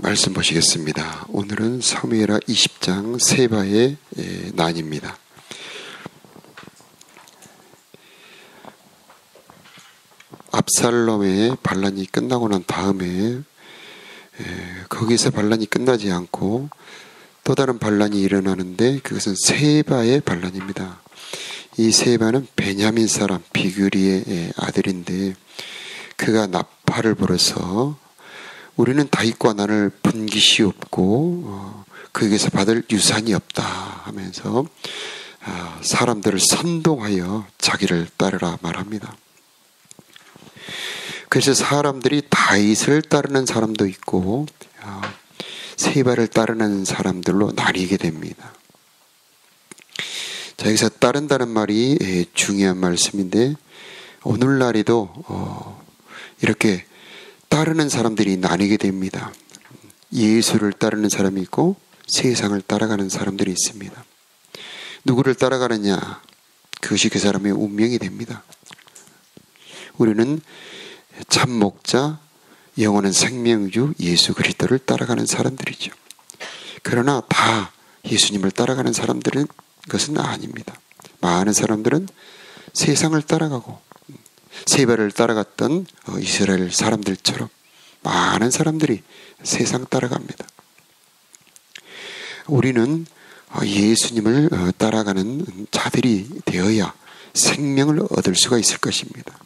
말씀 보시겠습니다. 오늘은 사무엘하 20장 세바의 난입니다. 압살롬의 반란이 끝나고 난 다음에 거기서 반란이 끝나지 않고 또 다른 반란이 일어나는데 그것은 세바의 반란입니다. 이 세바는 베냐민 사람 비그리의 아들인데 그가 나팔을 불어서 우리는 다윗과 나를 분깃이없고 그에게서 받을 유산이 없다 하면서 사람들을 선동하여 자기를 따르라 말합니다. 그래서 사람들이 다윗을 따르는 사람도 있고 세바를 따르는 사람들로 나뉘게 됩니다. 자, 여기서 따른다는 말이 중요한 말씀인데 오늘날에도 이렇게 따르는 사람들이 나뉘게 됩니다. 예수를 따르는 사람이 있고 세상을 따라가는 사람들이 있습니다. 누구를 따라가느냐? 그것이 그 사람의 운명이 됩니다. 우리는 참 목자, 영원한 생명주 예수 그리스도를 따라가는 사람들이죠. 그러나 다 예수님을 따라가는 사람들은 것은 아닙니다. 많은 사람들은 세상을 따라가고 세바를 따라갔던 이스라엘 사람들처럼 많은 사람들이 세상 따라갑니다. 우리는 예수님을 따라가는 자들이 되어야 생명을 얻을 수가 있을 것입니다.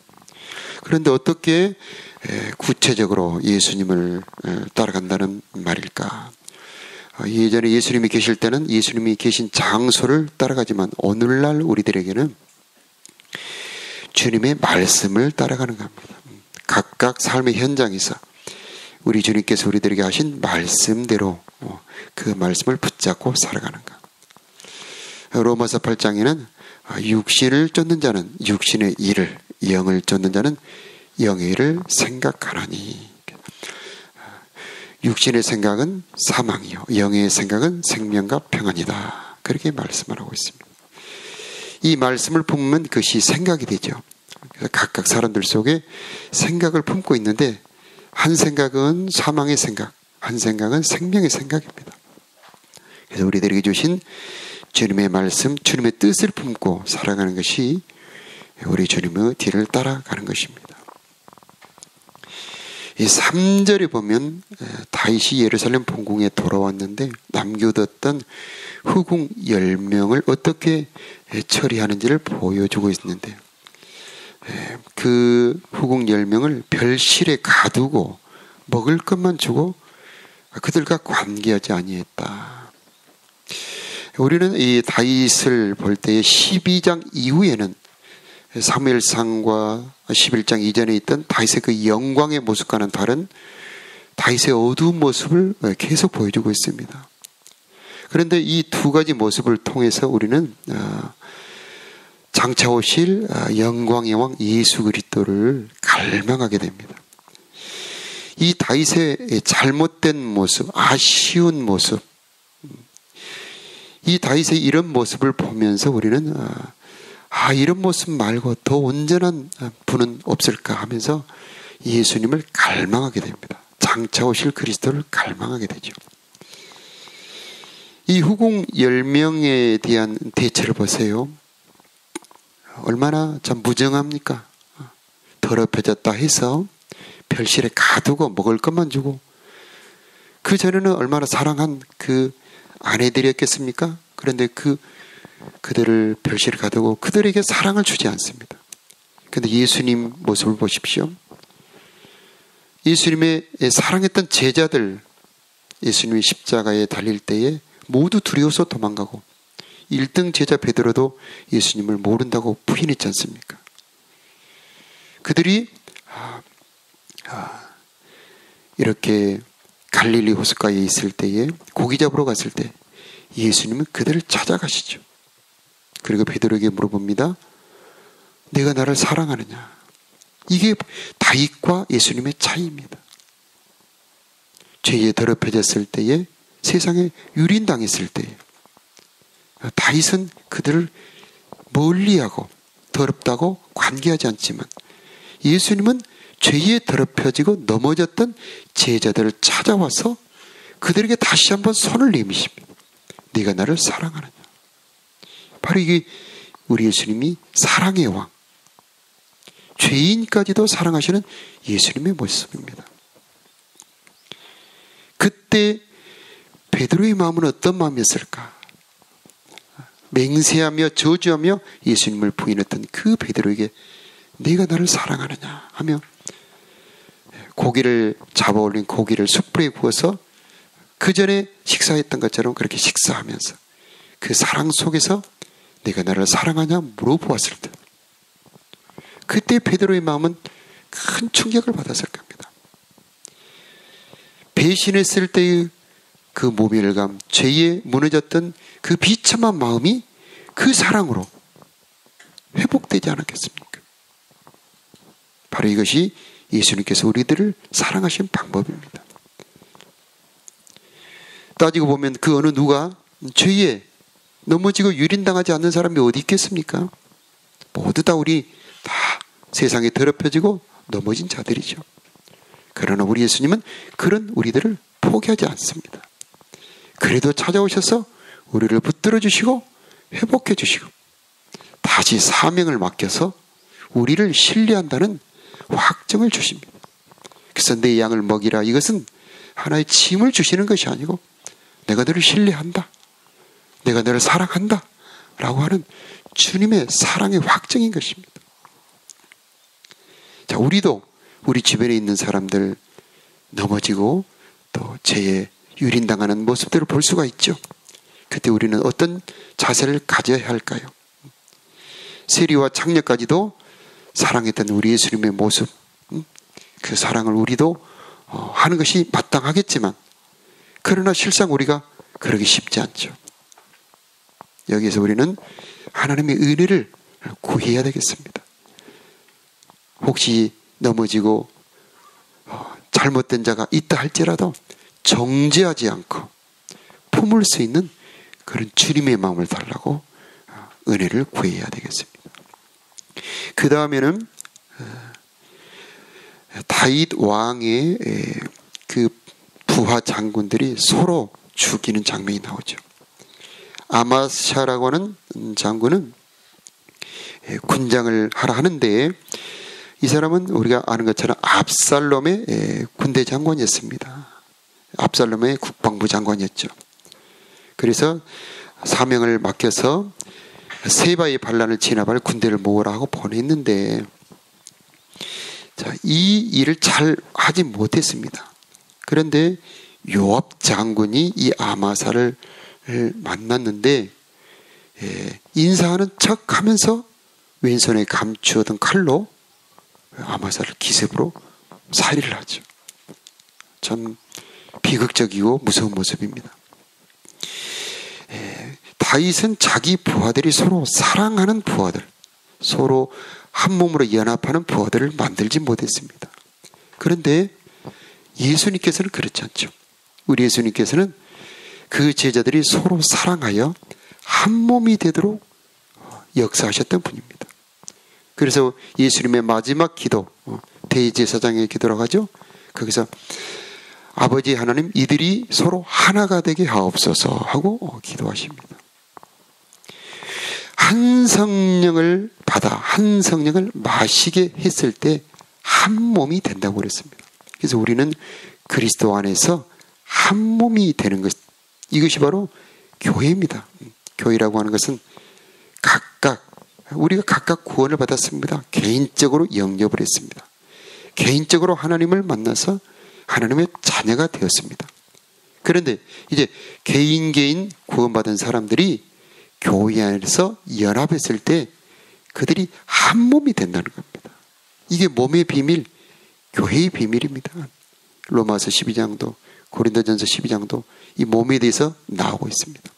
그런데 어떻게 구체적으로 예수님을 따라간다는 말일까? 예전에 예수님이 계실 때는 예수님이 계신 장소를 따라가지만 오늘날 우리들에게는 주님의 말씀을 따라가는 겁니다. 각각 삶의 현장에서 우리 주님께서 우리들에게 하신 말씀대로 그 말씀을 붙잡고 살아가는 것. 로마서 8장에는 육신을 쫓는 자는 육신의 일을, 영을 쫓는 자는 영의 일을 생각하나니. 육신의 생각은 사망이요 영의 생각은 생명과 평안이다. 그렇게 말씀을 하고 있습니다. 이 말씀을 품으면 그것이 생각이 되죠. 그래서 각각 사람들 속에 생각을 품고 있는데 한 생각은 사망의 생각, 한 생각은 생명의 생각입니다. 그래서 우리들에게 주신 주님의 말씀, 주님의 뜻을 품고 살아가는 것이 우리 주님의 뒤를 따라가는 것입니다. 이 3절에 보면 다윗이 예루살렘 본궁에 돌아왔는데 남겨뒀던 후궁 10명을 어떻게 처리하는지를 보여주고 있는데 그 후궁 10명을 별실에 가두고 먹을 것만 주고 그들과 관계하지 아니했다. 우리는 이 다윗을 볼 때의 12장 이후에는 사무엘상과 11장 이전에 있던 다윗의 그 영광의 모습과는 다른 다윗의 어두운 모습을 계속 보여주고 있습니다. 그런데 이 두 가지 모습을 통해서 우리는 장차 오실 영광의 왕 예수 그리스도를 갈망하게 됩니다. 이 다윗의 잘못된 모습, 아쉬운 모습, 이 다윗의 이런 모습을 보면서 우리는 이런 모습 말고 더 온전한 분은 없을까 하면서 예수님을 갈망하게 됩니다. 장차 오실 그리스도를 갈망하게 되죠. 이 후궁 10명에 대한 대처를 보세요. 얼마나 참 무정합니까? 더럽혀졌다 해서 별실에 가두고 먹을 것만 주고 그 전에는 얼마나 사랑한 그 아내들이었겠습니까? 그런데 그들을 별실에 가두고 그들에게 사랑을 주지 않습니다. 그런데 예수님 모습을 보십시오. 예수님의 사랑했던 제자들, 예수님이 십자가에 달릴 때에 모두 두려워서 도망가고 1등 제자 베드로도 예수님을 모른다고 부인했지 않습니까? 그들이 이렇게 갈릴리 호숫가에 있을 때에 고기 잡으러 갔을 때 예수님은 그들을 찾아가시죠. 그리고 베드로에게 물어봅니다. 내가 나를 사랑하느냐? 이게 다윗과 예수님의 차이입니다. 죄에 더럽혀졌을 때에 세상에 유린당했을 때에 다윗은 그들을 멀리하고 더럽다고 관계하지 않지만 예수님은 죄에 더럽혀지고 넘어졌던 제자들을 찾아와서 그들에게 다시 한번 손을 내미십니다. 네가 나를 사랑하느냐. 바로 이게 우리 예수님이 사랑의 왕, 죄인까지도 사랑하시는 예수님의 모습입니다. 그때 베드로의 마음은 어떤 마음이었을까? 맹세하며 저주하며 예수님을 부인했던 그 베드로에게 네가 나를 사랑하느냐 하며 고기를 잡아 올린 고기를 숯불에 구워서 그 전에 식사했던 것처럼 그렇게 식사하면서 그 사랑 속에서 네가 나를 사랑하냐 물어보았을 때 그때 베드로의 마음은 큰 충격을 받았을 겁니다. 배신했을 때의 그 모멸감, 죄에 무너졌던 그 비참한 마음이 그 사랑으로 회복되지 않았겠습니까? 바로 이것이 예수님께서 우리들을 사랑하신 방법입니다. 따지고 보면 그 어느 누가 죄에 넘어지고 유린당하지 않는 사람이 어디 있겠습니까? 모두 다 우리 다 세상에 더럽혀지고 넘어진 자들이죠. 그러나 우리 예수님은 그런 우리들을 포기하지 않습니다. 그래도 찾아오셔서 우리를 붙들어 주시고 회복해 주시고 다시 사명을 맡겨서 우리를 신뢰한다는 확증을 주십니다. 그래서 내 양을 먹이라, 이것은 하나의 짐을 주시는 것이 아니고 내가 너를 신뢰한다, 내가 너를 사랑한다 라고 하는 주님의 사랑의 확증인 것입니다. 자, 우리도 우리 주변에 있는 사람들 넘어지고 또 죄에 유린당하는 모습들을 볼 수가 있죠. 그때 우리는 어떤 자세를 가져야 할까요? 세리와 창녀까지도 사랑했던 우리 예수님의 모습, 그 사랑을 우리도 하는 것이 마땅하겠지만 그러나 실상 우리가 그러기 쉽지 않죠. 여기에서 우리는 하나님의 은혜를 구해야 되겠습니다. 혹시 넘어지고 잘못된 자가 있다 할지라도 정죄하지 않고 품을 수 있는 그런 주님의 마음을 달라고 은혜를 구해야 되겠습니다. 그 다음에는 다윗 왕의 그 부하 장군들이 서로 죽이는 장면이 나오죠. 아마샤라고 하는 장군은 군장을 하라 하는데 이 사람은 우리가 아는 것처럼 압살롬의 군대 장관이었습니다. 압살롬의 국방부 장관이었죠. 그래서 사명을 맡겨서 세바의 반란을 진압할 군대를 모으라 하고 보냈는데 자, 이 일을 잘 하지 못했습니다. 그런데 요압 장군이 이 아마사를 만났는데 인사하는 척 하면서 왼손에 감추어둔 칼로 아마사를 기습으로 살해를 하죠. 참 비극적이고 무서운 모습입니다. 다윗은 자기 부하들이 서로 사랑하는 부하들, 서로 한 몸으로 연합하는 부하들을 만들지 못했습니다. 그런데 예수님께서는 그렇지 않죠. 우리 예수님께서는 그 제자들이 서로 사랑하여 한 몸이 되도록 역사하셨던 분입니다. 그래서 예수님의 마지막 기도, 대제사장의 기도라고 하죠. 거기서 아버지 하나님, 이들이 서로 하나가 되게 하옵소서 하고 기도하십니다. 한 성령을 받아 한 성령을 마시게 했을 때 한 몸이 된다고 그랬습니다. 그래서 우리는 그리스도 안에서 한 몸이 되는 것, 이것이 바로 교회입니다. 교회라고 하는 것은 우리가 각각 구원을 받았습니다. 개인적으로 영접을 했습니다. 개인적으로 하나님을 만나서 하나님의 자녀가 되었습니다. 그런데 이제 개인 구원받은 사람들이 교회 안에서 연합했을 때 그들이 한 몸이 된다는 겁니다. 이게 몸의 비밀, 교회의 비밀입니다. 로마서 12장도 고린도전서 12장도 이 몸에 대해서 나오고 있습니다.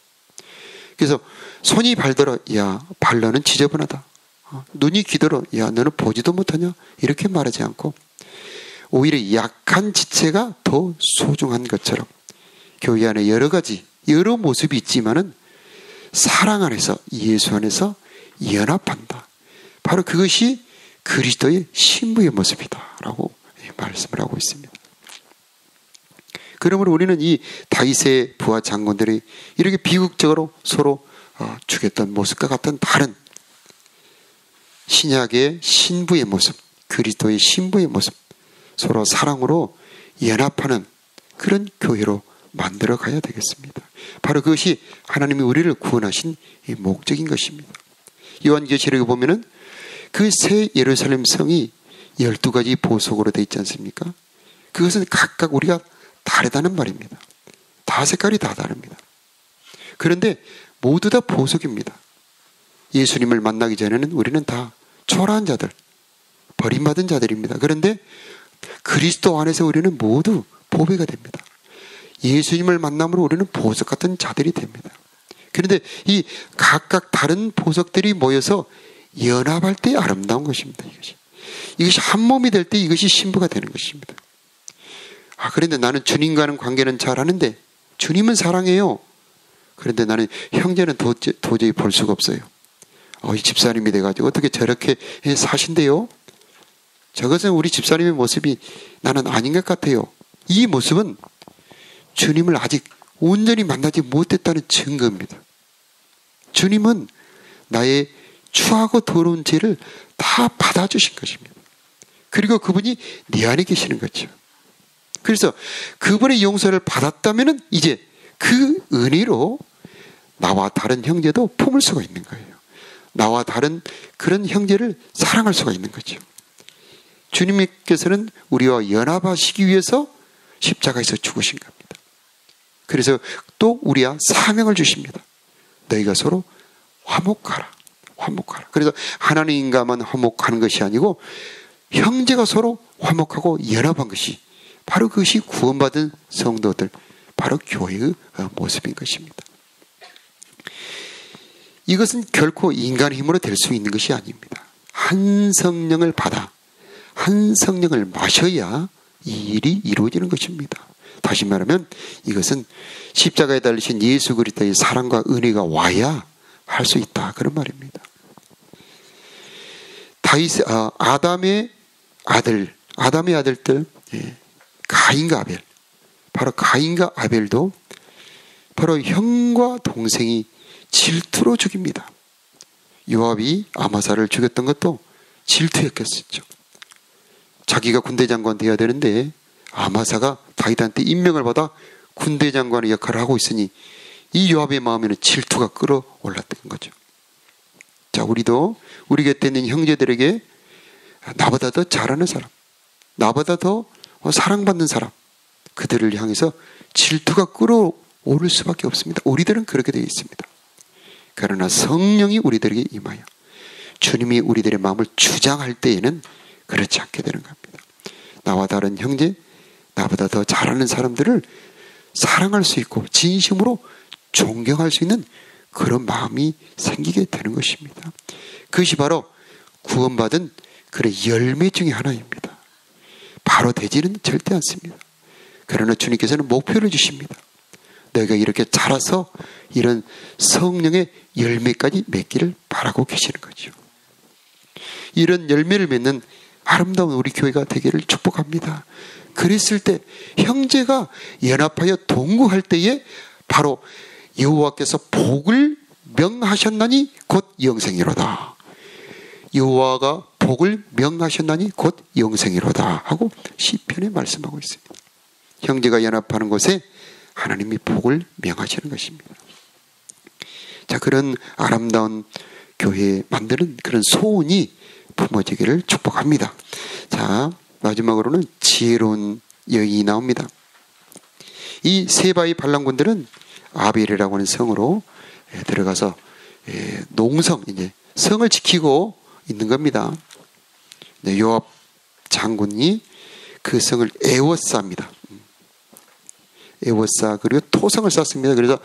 그래서 손이 발더러 야 발로는 지저분하다, 눈이 귀더러 야 너는 보지도 못하냐, 이렇게 말하지 않고 오히려 약한 지체가 더 소중한 것처럼 교회 안에 여러 모습이 있지만은 사랑 안에서, 예수 안에서 연합한다. 바로 그것이 그리스도의 신부의 모습이다 라고 말씀을 하고 있습니다. 그러므로 우리는 이 다윗의 부하 장군들이 이렇게 비극적으로 서로 죽였던 모습과 같은 다른 신약의 신부의 모습, 그리스도의 신부의 모습, 서로 사랑으로 연합하는 그런 교회로 만들어 가야 되겠습니다. 바로 그것이 하나님이 우리를 구원하신 이 목적인 것입니다. 요한계시록에 보면은 그 새 예루살렘 성이 12가지 보석으로 되어 있지 않습니까? 그것은 각각 우리가 다르다는 말입니다. 다 색깔이 다 다릅니다. 그런데 모두 다 보석입니다. 예수님을 만나기 전에는 우리는 다 초라한 자들, 버림받은 자들입니다. 그런데 그리스도 안에서 우리는 모두 보배가 됩니다. 예수님을 만남으로 우리는 보석 같은 자들이 됩니다. 그런데 이 각각 다른 보석들이 모여서 연합할 때 아름다운 것입니다. 이것이 한 몸이 될 때 이것이 신부가 되는 것입니다. 그런데 나는 주님과는 관계는 잘하는데 주님은 사랑해요. 그런데 나는 형제는 도저히 볼 수가 없어요. 이 집사님이 돼가지고 어떻게 저렇게 사신대요? 저것은 우리 집사님의 모습이 나는 아닌 것 같아요. 이 모습은 주님을 아직 온전히 만나지 못했다는 증거입니다. 주님은 나의 추하고 더러운 죄를 다 받아주신 것입니다. 그리고 그분이 내 안에 계시는 거죠. 그래서 그분의 용서를 받았다면 이제 그 은혜로 나와 다른 형제도 품을 수가 있는 거예요. 나와 다른 그런 형제를 사랑할 수가 있는 거죠. 주님께서는 우리와 연합하시기 위해서 십자가에서 죽으신 겁니다. 그래서 또 우리와 사명을 주십니다. 너희가 서로 화목하라. 화목하라. 그래서 하나님과만 화목하는 것이 아니고 형제가 서로 화목하고 연합한 것이 바로 그것이 구원받은 성도들, 바로 교회의 모습인 것입니다. 이것은 결코 인간의 힘으로 될 수 있는 것이 아닙니다. 한 성령을 받아 한 성령을 마셔야 이 일이 이루어지는 것입니다. 다시 말하면 이것은 십자가에 달리신 예수 그리스도의 사랑과 은혜가 와야 할 수 있다, 그런 말입니다. 아담의 아들들, 가인과 아벨, 바로 가인과 아벨도 바로 형과 동생이 질투로 죽입니다. 요압이 아마사를 죽였던 것도 질투였겠죠. 자기가 군대 장관 되어야 되는데 아마사가 다윗한테 임명을 받아 군대 장관의 역할을 하고 있으니 이 요압의 마음에는 질투가 끌어올랐던 거죠. 자, 우리도 우리 곁에 있는 형제들에게 나보다 더 잘하는 사람, 나보다 더 사랑받는 사람, 그들을 향해서 질투가 끌어오를 수밖에 없습니다. 우리들은 그렇게 되어 있습니다. 그러나 성령이 우리들에게 임하여 주님이 우리들의 마음을 주장할 때에는 그렇지 않게 되는 겁니다. 나와 다른 형제, 나보다 더 잘하는 사람들을 사랑할 수 있고 진심으로 존경할 수 있는 그런 마음이 생기게 되는 것입니다. 그것이 바로 구원받은 그런 열매 중에 하나입니다. 바로 되지는 절대 않습니다. 그러나 주님께서는 목표를 주십니다. 너희가 이렇게 자라서 이런 성령의 열매까지 맺기를 바라고 계시는 거죠. 이런 열매를 맺는 아름다운 우리 교회가 되기를 축복합니다. 그랬을 때 형제가 연합하여 동거할 때에 바로 여호와께서 복을 명하셨나니 곧 영생이로다. 여호와가 복을 명하셨나니 곧 영생이로다 하고 시편에 말씀하고 있습니다. 형제가 연합하는 곳에 하나님이 복을 명하시는 것입니다. 자, 그런 아름다운 교회 만드는 그런 소원이 품어지기를 축복합니다. 자, 마지막으로는 지혜로운 여인이 나옵니다. 이 세바의 반란군들은 아벨이라고 하는 성으로 들어가서 농성, 이제 성을 지키고 있는 겁니다. 요압 장군이 그 성을 에워쌉니다. 에워싸, 그리고 토성을 쌓습니다. 그래서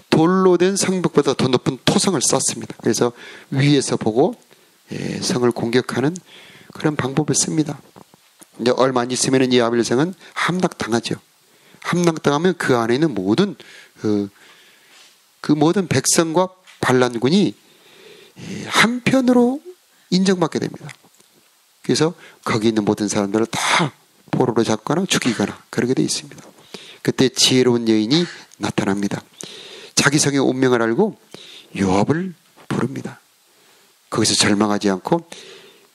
돌로 된 성벽보다 더 높은 토성을 쌓습니다. 그래서 위에서 보고 성을 공격하는 그런 방법을 씁니다. 이제 얼마 안 있으면 이 아벨 성은 함락당하죠. 함락당하면 그 안에 있는 모든 그 모든 백성과 반란군이 한편으로 인정받게 됩니다. 그래서 거기 있는 모든 사람들을 다 포로로 잡거나 죽이거나 그렇게 되어 있습니다. 그때 지혜로운 여인이 나타납니다. 자기 성의 운명을 알고 요압을 부릅니다. 거기서 절망하지 않고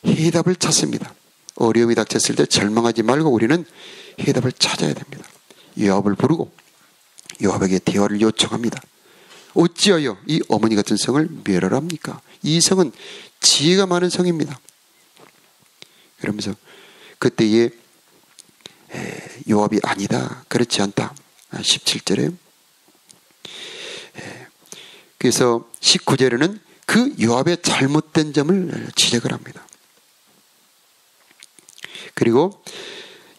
해답을 찾습니다. 어려움이 닥쳤을 때 절망하지 말고 우리는 해답을 찾아야 됩니다. 요압을 부르고 요압에게 대화를 요청합니다. 어찌하여 이 어머니 같은 성을 멸하랍니까? 이 성은 지혜가 많은 성입니다. 그러면서 그때에 요압이 아니다, 그렇지 않다. 17절에 그래서 19절에는 그 요압의 잘못된 점을 지적을 합니다. 그리고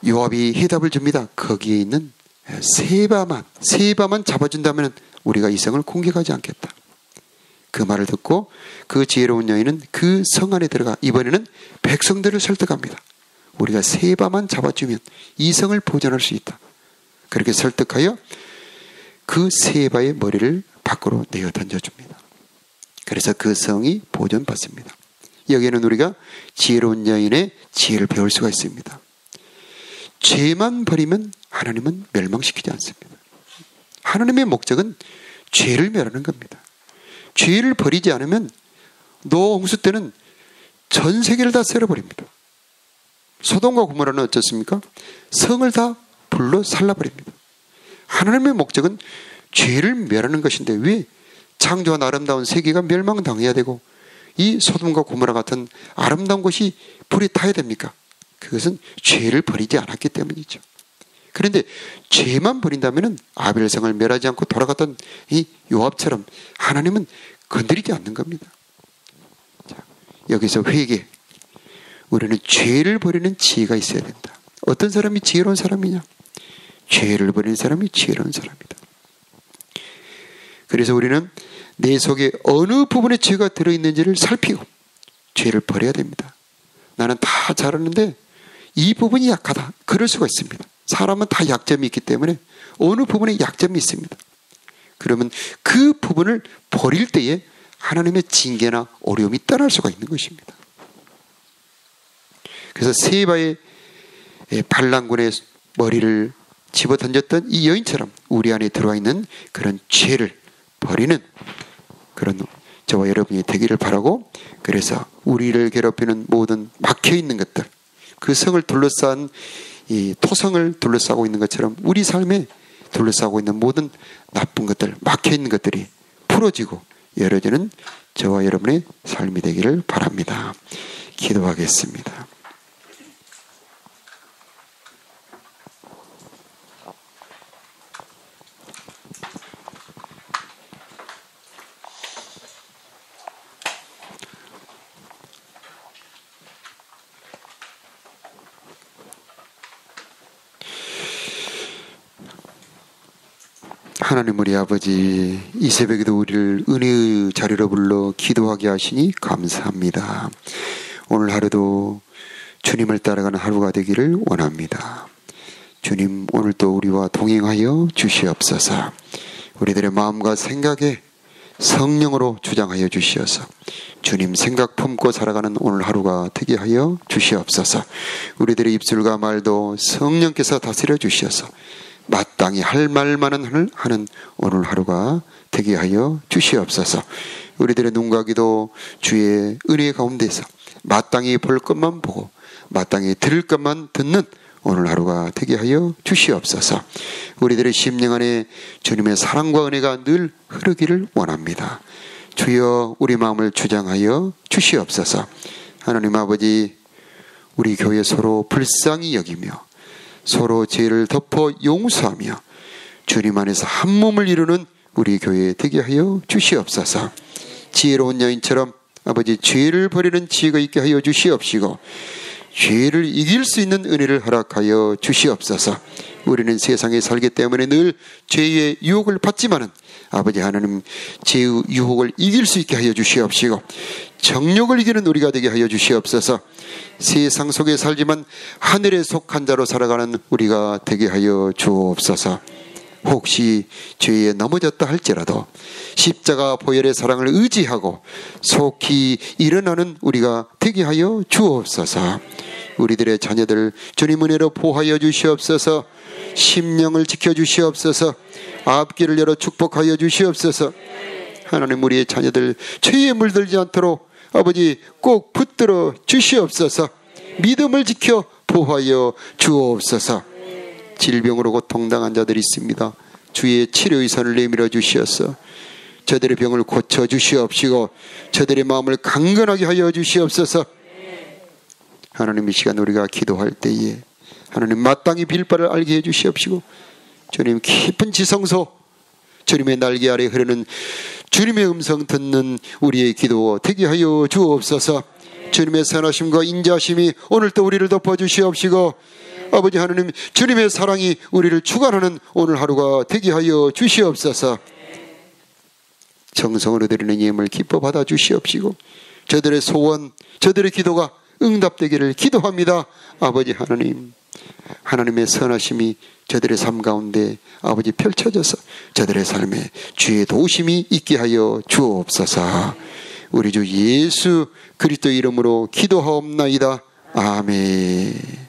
요압이 해답을 줍니다. 거기에 있는 세바만 잡아준다면 우리가 이 성을 공격하지 않겠다. 그 말을 듣고 그 지혜로운 여인은 그 성 안에 들어가 이번에는 백성들을 설득합니다. 우리가 세바만 잡아주면 이 성을 보존할 수 있다. 그렇게 설득하여 그 세바의 머리를 밖으로 내어 던져줍니다. 그래서 그 성이 보존받습니다. 여기에는 우리가 지혜로운 여인의 지혜를 배울 수가 있습니다. 죄만 버리면 하나님은 멸망시키지 않습니다. 하나님의 목적은 죄를 멸하는 겁니다. 죄를 버리지 않으면 노아 홍수 때는 전 세계를 다 썰어버립니다. 소돔과 고모라는 어떻습니까? 성을 다 불로 살라버립니다. 하나님의 목적은 죄를 멸하는 것인데 왜 창조한 아름다운 세계가 멸망당해야 되고 이 소돔과 고모라 같은 아름다운 곳이 불이 타야 됩니까? 그것은 죄를 버리지 않았기 때문이죠. 그런데 죄만 버린다면 아벨성을 멸하지 않고 돌아갔던 이 요압처럼 하나님은 건드리지 않는 겁니다. 자, 여기서 회개. 우리는 죄를 버리는 지혜가 있어야 된다. 어떤 사람이 지혜로운 사람이냐? 죄를 버리는 사람이 지혜로운 사람이다. 그래서 우리는 내 속에 어느 부분에 죄가 들어있는지를 살피고 죄를 버려야 됩니다. 나는 다 잘하는데 이 부분이 약하다. 그럴 수가 있습니다. 사람은 다 약점이 있기 때문에 어느 부분에 약점이 있습니다. 그러면 그 부분을 버릴 때에 하나님의 징계나 어려움이 떠날 수가 있는 것입니다. 그래서 세바의 반란군의 머리를 집어 던졌던 이 여인처럼 우리 안에 들어와 있는 그런 죄를 버리는 그런 저와 여러분이 되기를 바라고, 그래서 우리를 괴롭히는 모든 막혀있는 것들, 그 성을 둘러싼 이 토성을 둘러싸고 있는 것처럼 우리 삶에 둘러싸고 있는 모든 나쁜 것들, 막혀있는 것들이 풀어지고 열어지는 저와 여러분의 삶이 되기를 바랍니다. 기도하겠습니다. 하나님 우리 아버지, 이 새벽에도 우리를 은혜의 자리로 불러 기도하게 하시니 감사합니다. 오늘 하루도 주님을 따라가는 하루가 되기를 원합니다. 주님, 오늘도 우리와 동행하여 주시옵소서. 우리들의 마음과 생각에 성령으로 주장하여 주시어서 주님 생각 품고 살아가는 오늘 하루가 되게 하여 주시옵소서. 우리들의 입술과 말도 성령께서 다스려 주시어서 마땅히 할 말만은 하는 오늘 하루가 되게 하여 주시옵소서. 우리들의 눈과 귀도 주의 은혜 가운데서 마땅히 볼 것만 보고 마땅히 들을 것만 듣는 오늘 하루가 되게 하여 주시옵소서. 우리들의 심령 안에 주님의 사랑과 은혜가 늘 흐르기를 원합니다. 주여 우리 마음을 주장하여 주시옵소서. 하나님 아버지, 우리 교회 서로 불쌍히 여기며 서로 죄를 덮어 용서하며 주님 안에서 한 몸을 이루는 우리 교회 되게 하여 주시옵소서. 지혜로운 여인처럼 아버지 죄를 버리는 지혜가 있게 하여 주시옵시고 죄를 이길 수 있는 은혜를 허락하여 주시옵소서. 우리는 세상에 살기 때문에 늘 죄의 유혹을 받지만은 아버지 하나님, 죄의 유혹을 이길 수 있게 하여 주시옵시고 정욕을 이기는 우리가 되게 하여 주시옵소서. 세상 속에 살지만 하늘에 속한 자로 살아가는 우리가 되게 하여 주옵소서. 혹시 죄에 넘어졌다 할지라도 십자가 보혈의 사랑을 의지하고 속히 일어나는 우리가 되게 하여 주옵소서. 우리들의 자녀들 주님 은혜로 보호하여 주시옵소서. 심령을 지켜주시옵소서. 앞길을 열어 축복하여 주시옵소서. 하나님, 우리의 자녀들 죄에 물들지 않도록 아버지 꼭 붙들어 주시옵소서. 믿음을 지켜 보호하여 주옵소서. 질병으로 고통당한 자들이 있습니다. 주의 치료의 손을 내밀어 주시옵소서. 저들의 병을 고쳐 주시옵시고 저들의 마음을 강건하게 하여 주시옵소서. 하나님, 이 시간 우리가 기도할 때에 하나님 마땅히 빌 바를 알게 해 주시옵시고 주님 깊은 지성소, 주님의 날개 아래 흐르는 주님의 음성 듣는 우리의 기도 되게 하여 주옵소서. 주님의 선하심과 인자심이 오늘도 우리를 덮어주시옵시고 아버지 하나님, 주님의 사랑이 우리를 주관하는 오늘 하루가 되게 하여 주시옵소서. 정성으로 드리는 예물 기뻐 받아 주시옵시고 저들의 소원, 저들의 기도가 응답되기를 기도합니다. 아버지 하나님, 하나님의 선하심이 저들의 삶 가운데 아버지 펼쳐져서 저들의 삶에 주의 도우심이 있게 하여 주옵소서. 우리 주 예수 그리스도 이름으로 기도하옵나이다. 아멘.